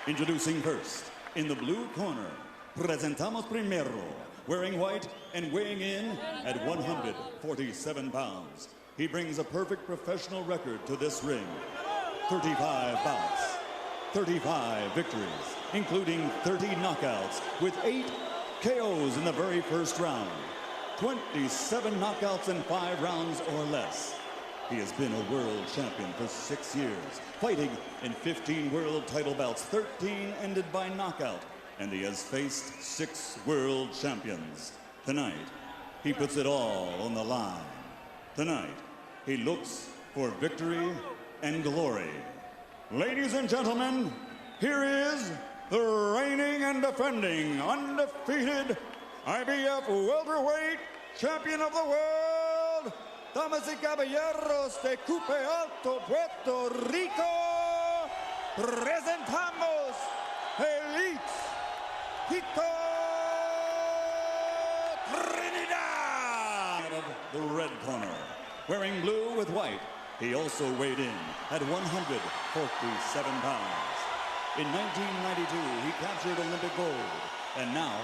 Introducing first, in the blue corner, presentamos primero, wearing white and weighing in at 147 pounds. He brings a perfect professional record to this ring. 35 bouts, 35 victories, including 30 knockouts with 8 KOs in the very first round. 27 knockouts in 5 rounds or less. He has been a world champion for 6 years, fighting in 15 world title bouts, 13 ended by knockout, and he has faced 6 world champions. Tonight, he puts it all on the line. Tonight, he looks for victory and glory. Ladies and gentlemen, here is the reigning and defending undefeated IBF welterweight champion of the world, damas y caballeros de Cupe Alto, Puerto Rico, presentamos Felix Trinidad. The red corner, wearing blue with white, he also weighed in at 147 pounds. In 1992, he captured Olympic gold, and now,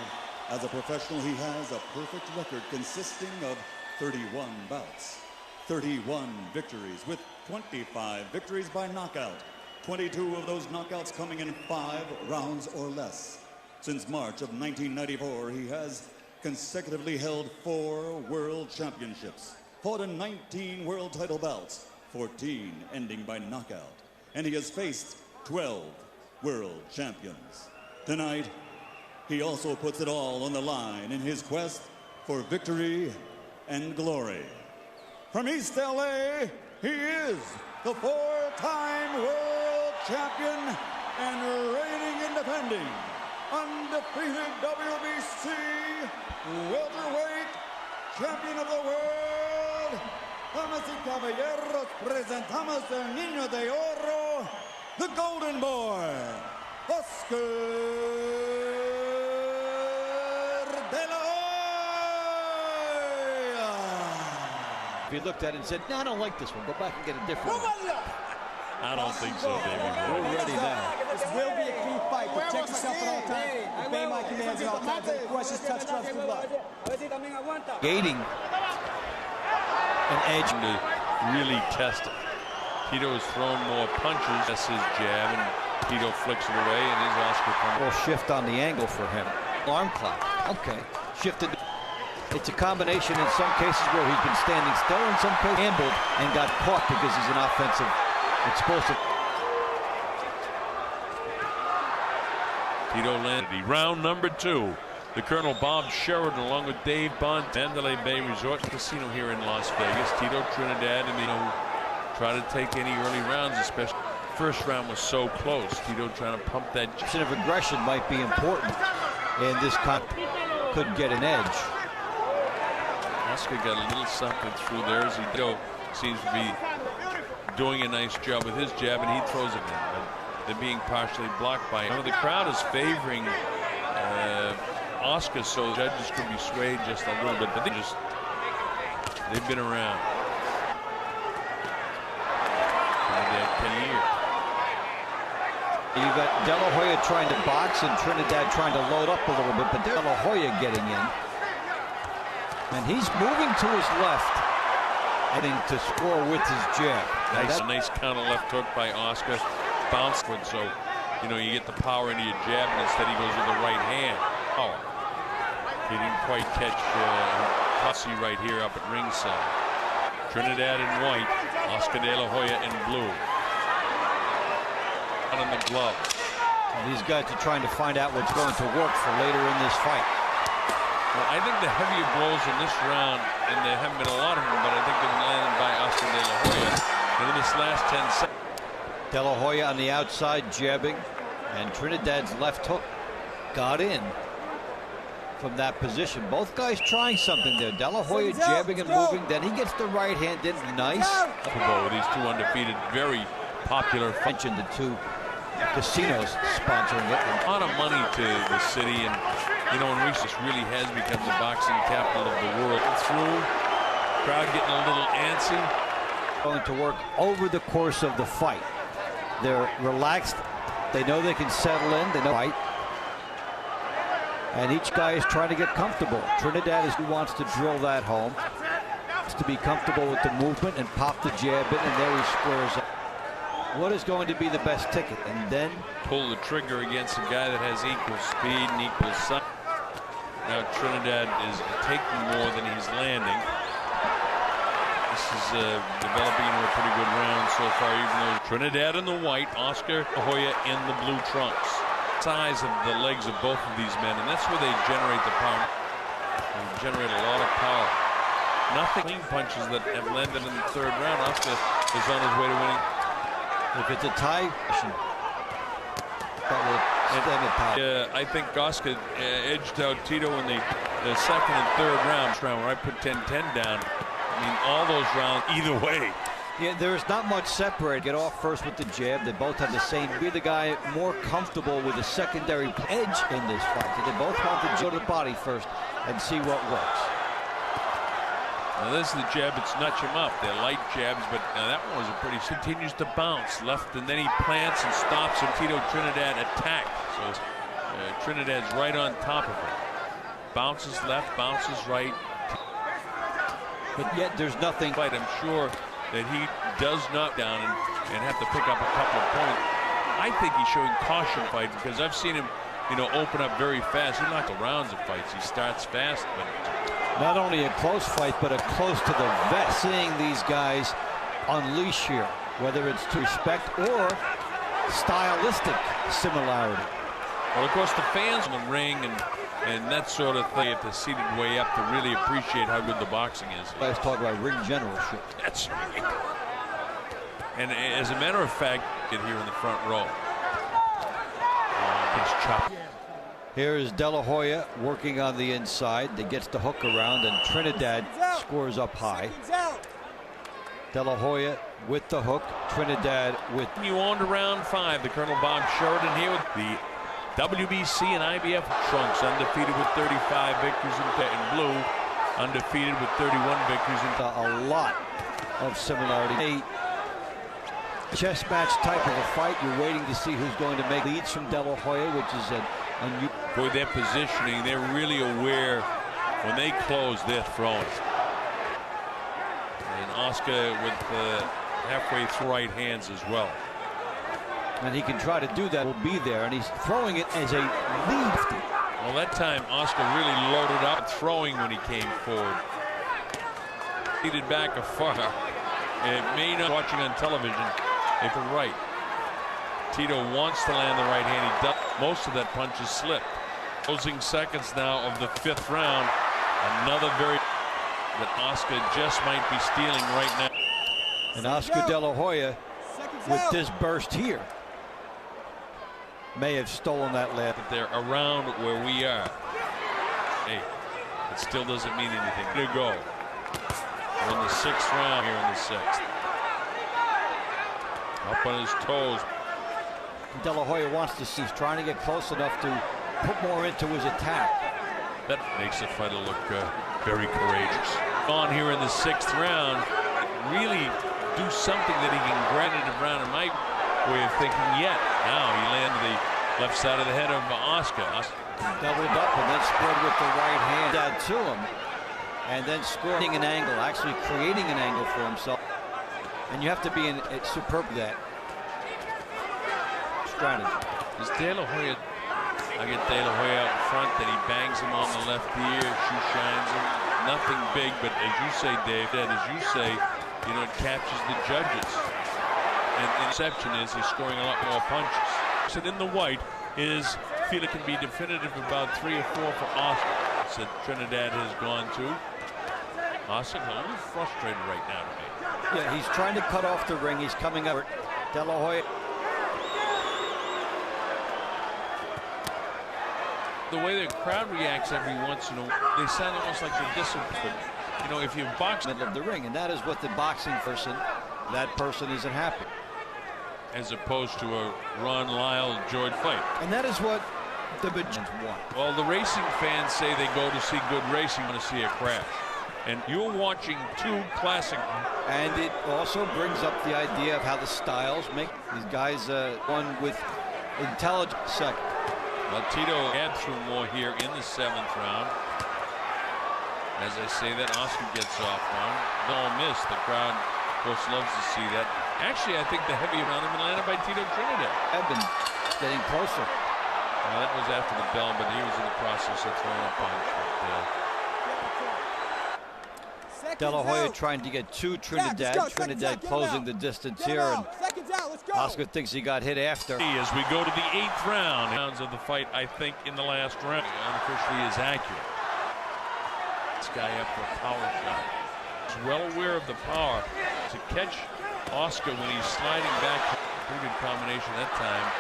as a professional, he has a perfect record consisting of 31 bouts, 31 victories with 25 victories by knockout, 22 of those knockouts coming in 5 rounds or less. Since March of 1994, he has consecutively held 4 world championships, fought in 19 world title bouts, 14 ending by knockout, and he has faced 12 world champions. Tonight, he also puts it all on the line in his quest for victory and glory. From East LA, he is the 4-time world champion and reigning and defending undefeated WBC welterweight champion of the world. Damas y caballeros, presentamos el niño de oro, the golden boy, Oscar de la Hoya. If you looked at it and said, no, I don't like this one, go back and get a different one. I don't think so, David. We're ready now. This will be a clean fight. Protect yourself at all times. Obey my commands at all times. Any questions, touch gloves, good luck. Gating an edge. To really test it. Tito's thrown more punches. That's his jab, and Tito flicks it away, and his Oscar comes. Little shift on the angle for him. Arm clap. Okay. Shifted. It's a combination in some cases where he's been standing still, in some cases gambled and got caught because he's an offensive explosive. Tito landed. Round number 2. The Colonel Bob Sheridan along with Dave Bond, Mandalay Bay Resort Casino here in Las Vegas. Tito Trinidad, and try to take any early rounds, especially first round was so close. Tito trying to pump that. Of aggression might be important, and this could get an edge. Oscar got a little something through there as Tito seems to be doing a nice job with his jab, and he throws it in, but they're being partially blocked by him. The crowd is favoring Oscar, so judges could be swayed just a little bit, but they've been around. You got De La Hoya trying to box and Trinidad trying to load up a little bit, but De La Hoya getting in. And he's moving to his left, heading to score with his jab. Nice counter left hook by Oscar. Bounce foot, so you get the power into your jab, and instead he goes with the right hand. Oh, he didn't quite catch Hussey right here up at ringside. Trinidad in white, Oscar De La Hoya in blue. On the glove. These guys are trying to find out what's going to work for later in this fight. Well, I think the heavier blows in this round, and there haven't been a lot of them, but I think they've been landed by Oscar De La Hoya. And in this last 10 seconds. De La Hoya on the outside jabbing, and Trinidad's left hook got in from that position. Both guys trying something there. De La Hoya jabbing and moving, then he gets the right hand in. Nice. With these two undefeated, very popular. Mentioned the 2 casinos sponsoring it. A lot of money to the city, and and Mauritius really has become the boxing capital of the world. Through, crowd getting a little antsy. Going to work over the course of the fight. They're relaxed They know they can settle in. They know right. And each guy is trying to get comfortable. Trinidad is who wants to drill that home. To be comfortable with the movement and pop the jab in, and there he squares up. What is going to be the best ticket? And then pull the trigger against a guy that has equal speed and equal size. Now Trinidad is taking more than he's landing. This is developing into a pretty good round so far, even though Trinidad in the white, Oscar Hoya in the blue trunks. Size of the legs of both of these men, and that's where they generate the power. They generate a lot of power. Nothing clean punches that have landed in the third round. Oscar is on his way to winning. If it's a tie, that will stem it power. I think Oscar edged out Tito in the second and third round where I put 10-10 down. I mean, all those rounds either way. Yeah, there's not much separate. Get off first with the jab. They both have the same. Be the guy more comfortable with a secondary edge in this fight. So they both want to go to the body first and see what works. Now this is the jab that's nudge him up. They're light jabs, but that one was a pretty. Continues to bounce left, and then he plants and stops, and Tito Trinidad attack. So Trinidad's right on top of it. Bounces left, bounces right. But yet there's nothing. Fight. I'm sure that he does knock down and have to pick up a couple of points. I think he's showing caution fight because I've seen him, open up very fast. He knocks rounds of fights. He starts fast, but not only a close fight, but a close to the vest. Seeing these guys unleash here, whether it's to respect or stylistic similarity. Well, of course, the fans in the ring and that sort of thing at the seated way up to really appreciate how good the boxing is. Let's talk about ring generalship. That's right. And as a matter of fact, get here in the front row. Gets chopped. Here is De La Hoya working on the inside. That gets the hook around, and Trinidad scores up high. De La Hoya with the hook. Trinidad with. You on to round 5. The Colonel Bob Sheridan here with the WBC and IBF trunks, undefeated with 35 victories in blue, undefeated with 31 victories in. A lot of similarity. A chess match type of a fight. You're waiting to see who's going to make leads from De La Hoya, which is an unusual. Boy, their positioning, they're really aware when they close, they're throwing. And Oscar with halfway through right hands as well. And he can try to do that. Will be there, and he's throwing it as a lead. Well, that time Oscar really loaded up throwing when he came forward. Heated back afar. It may not watching on television if you're right. Tito wants to land the right hand. He does. Most of that punch is slipped. Closing seconds now of the 5th round. Another very that Oscar just might be stealing right now. And Oscar De La Hoya with this burst here may have stolen that last. They're around where we are. Hey, it still doesn't mean anything. To go. We're in the 6th round here in the 6th. Up on his toes. De La Hoya wants to see. He's trying to get close enough to put more into his attack. That makes the fighter look very courageous. On here in the 6th round, really do something that he can grab it around in my way of thinking yet. Now he landed the left side of the head of Oscar. Doubled up and then spread with the right hand to him. And then scoring an angle, actually creating an angle for himself. And you have to be superb at that strategy. Is De La Hoya, I get De La Hoya out in front, then he bangs him on the left ear, shoe shines him. Nothing big, but as you say, Dave, as you say, it catches the judges. And the exception is he's scoring a lot more punches. So in the white is Felix can be definitive about 3 or 4 for Oscar. So Trinidad has gone to. Oscar's a little frustrated right now to me. Yeah, he's trying to cut off the ring. He's coming up. De La Hoya. The way the crowd reacts every once in a while, they sound almost like they're disciplined. If you box middle of the ring, and that is what the boxing person, that person isn't happy. As opposed to a Ron Lyle George fight. And that is what the Bajans want. Well, the racing fans say they go to see good racing, want to see a crash. And you're watching 2 classic. And it also brings up the idea of how the styles make these guys, one with intelligent second. Well, Tito had through more here in the 7th round. As I say that, Oscar gets off one. No miss. The crowd, of course, loves to see that. Actually, I think the heavy round has been landed by Tito Trinidad. I've been getting closer. That was after the bell, but he was in the process of throwing a punch. De La Hoya trying to get to Trinidad. Trinidad closing the distance here, and Oscar thinks he got hit after. As we go to the 8th round, rounds of the fight, I think in the last round, unofficially is accurate. This guy up for a power shot. He's well aware of the power to catch Oscar when he's sliding back. Pretty good combination that time.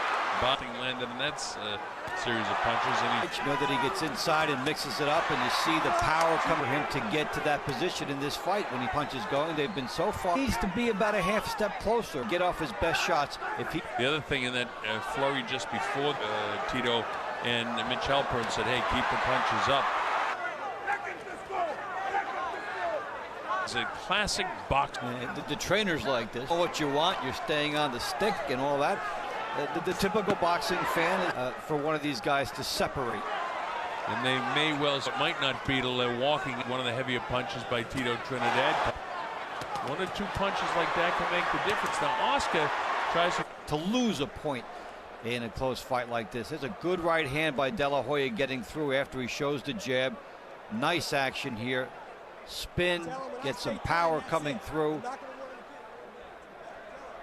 Boxing landed, and that's a series of punches. And you know that he gets inside and mixes it up, and you see the power come for him to get to that position in this fight when he punches going. They've been so far. He needs to be about a half step closer, get off his best shots. If he. The other thing in that flurry just before Tito and Mitch Halpern said, "Hey, keep the punches up." It's a classic box. The trainers like this. What you want, you're staying on the stick and all that. The typical boxing fan for one of these guys to separate. And they may well, it might not be till they're walking. One of the heavier punches by Tito Trinidad. 1 or 2 punches like that can make the difference. Now Oscar tries to lose a point in a close fight like this. There's a good right hand by De La Hoya getting through after he shows the jab. Nice action here. Spin, get some power coming through.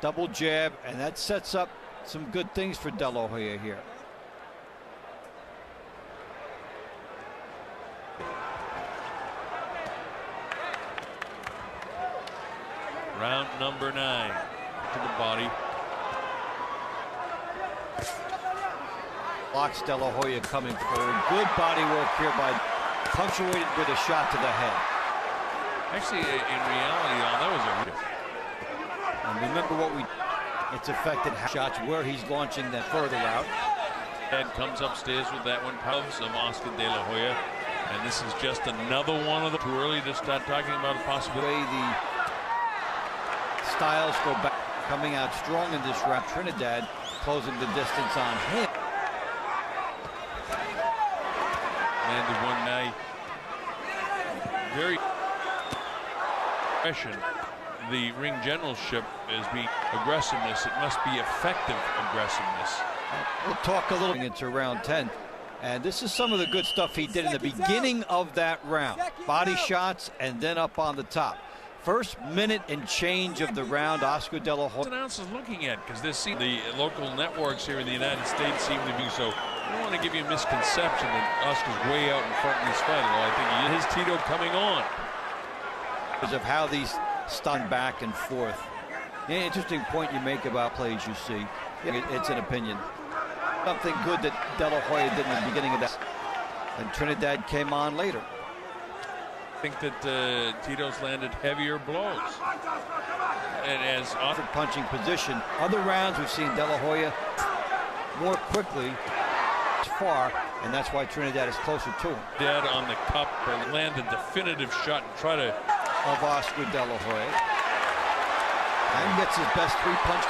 Double jab, and that sets up some good things for De La Hoya here. Round number 9 to the body. Blocks De La Hoya coming forward. Good body work here by punctuated with a shot to the head. Actually, in reality, that was a. And remember what it's affected shots where he's launching that further out. Ed comes upstairs with that one. Puffs of Oscar De La Hoya. And this is just another one of the. Too early to start talking about a possibility. The styles go back, coming out strong in this round. Trinidad closing the distance on him. Landed one night. Very. The ring generalship is being aggressiveness. It must be effective aggressiveness. We'll talk a little into round 10. And this is some of the good stuff he did in the beginning of that round. Body shots and then up on the top. First minute and change of the round, Oscar De La Hoya. Announcers looking at, because the local networks here in the United States seem to be so. I don't want to give you a misconception that Oscar's way out in front in this fight. Well, I think he is. Tito coming on. Because of how these stun back and forth. Yeah, interesting point you make about plays you see. It's an opinion. Something good that De La Hoya did in the beginning of that. And Trinidad came on later. I think that Tito's landed heavier blows. And as often punching position. Other rounds we've seen De La Hoya more quickly far, and that's why Trinidad is closer to him. Dead on the cup and land a definitive shot and try to. Of Oscar De La Hoya. And gets his best 3 punch.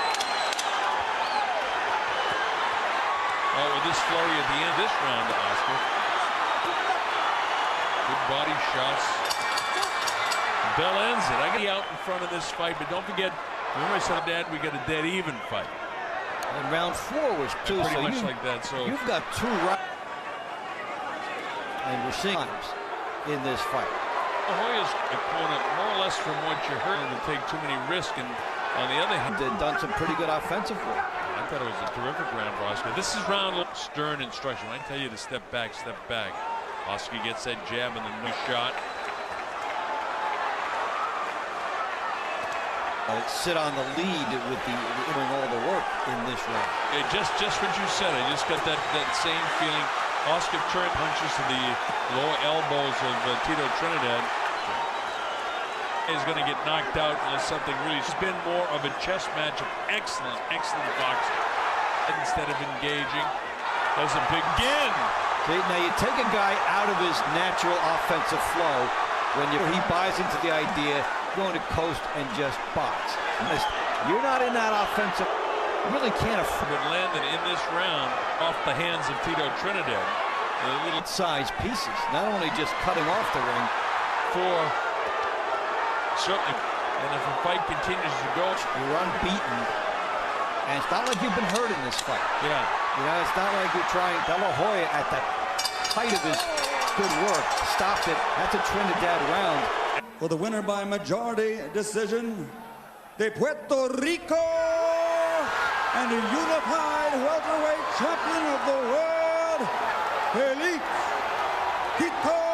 Oh, with this flurry at the end of this round to Oscar. Good body shots. Bell ends it. I got to be out in front of this fight, but don't forget, remember I said, Dad, we got a dead even fight. And round 4 was 2. Pretty much like that. So you've got 2 rounds. And we're seeing times in this fight. Hoya's opponent, more or less from what you heard, to take too many risks, and on the other hand, they've done some pretty good offensive work. I thought it was a terrific round for Oscar. This is round stern instruction. When I tell you to step back, Oscar gets that jab and the new shot. Sit on the lead with doing all the work in this round. Just what you said. I just got that same feeling. Oscar turned punches to the lower elbows of Tito Trinidad. He's going to get knocked out unless something really. It's been more of a chess match of excellent boxing. Instead of engaging, doesn't begin. Okay, now you take a guy out of his natural offensive flow when he buys into the idea going to coast and just box. You're not in that offensive. really can't afford. But landed in this round off the hands of Tito Trinidad. The little Size pieces, not only just cutting off the ring. for certainly. And if the fight continues to go, You're unbeaten, and it's not like you've been hurt in this fight. yeah. You know, it's not like you're trying. De La Hoya at the height of his good work stopped it. That's a Trinidad round. For the winner by majority decision, de Puerto Rico and the unified welterweight champion of the world, Felix Tito